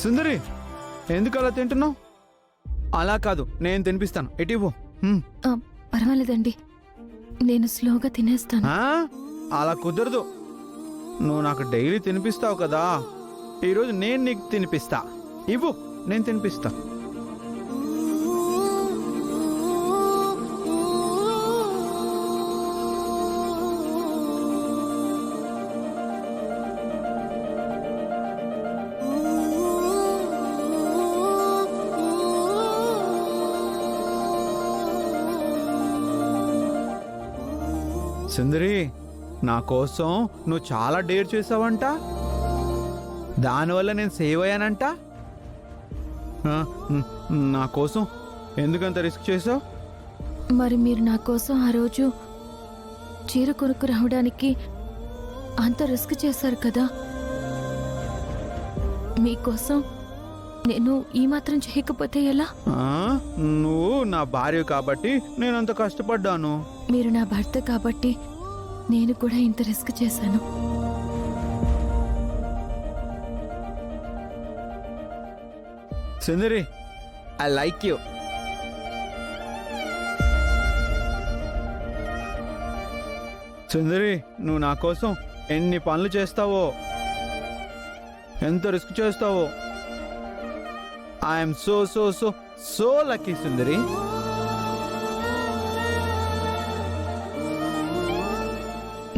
సుందరి, ఎందుకు అలా తింటున్నావు? అలా కాదు, నేను తినిపిస్తాను. ఎటివ్వు. పర్వాలేదండి, నేను స్లోగా తినేస్తాను. అలా కుదరదు. నువ్వు నాకు డైలీ తినిపిస్తావు కదా, ఈరోజు నేను నీకు తినిపిస్తా. ఇవ్వు, నేను తినిపిస్తా. సుందరి, నా కోసం నువ్వు చాలా డేర్ చేసావంట. దానివల్ల నేను సేవ్ అయ్యానంట. నా కోసం ఎందుకంత రిస్క్ చేసావు? మరి మీరు నా కోసం ఆ రోజు చీర కొనుక్కు రావడానికి అంత రిస్క్ చేశారు కదా, మీకోసం నేను ఈ మాత్రం చేయకపోతే ఎలా? నువ్వు నా భార్య కాబట్టి నేనంత కష్టపడ్డాను. మీరు నా భర్త కాబట్టి నేను కూడా ఇంత రిస్క్ చేశాను. Sundari, I like you. Sundari, నువ్వు నా కోసం ఎన్ని పనులు చేస్తావో, ఎంత రిస్క్ చేస్తావో. I'm so so so so lucky Sundari.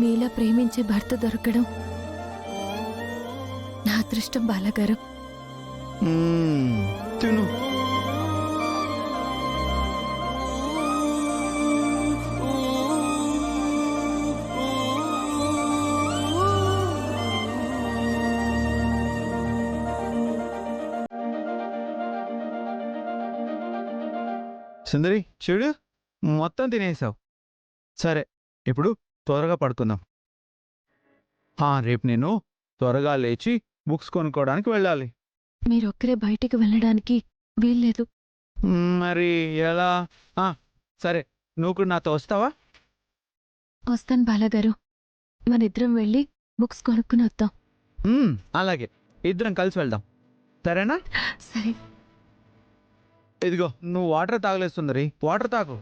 మీలా ప్రేమించే భర్త దొరకడం నా అదృష్టం బాలగారు. తిను. సుందరి, చూడు, మొత్తం తినేసావు. సరే, ఇప్పుడు త్వరగా పడుకుందాం. రేపు నేను త్వరగా లేచి బుక్స్ కొనుక్కోవడానికి వెళ్ళాలి. మీరొక్కరే బయటికి వెళ్ళడానికి వీల్లేదు. మరి ఎలా? సరే, నువ్వు కూడా నాతో వస్తావా? వస్తాను బాలగారు, మనిద్దరం వెళ్ళి బుక్స్ కొనుక్కుని వద్దాం. అలాగే, ఇద్దరం కలిసి వెళ్దాం. సరేనా? సరే. ఇదిగో, నువ్వు వాటర్ తాగలేదు సుందరి, వాటర్ తాగు.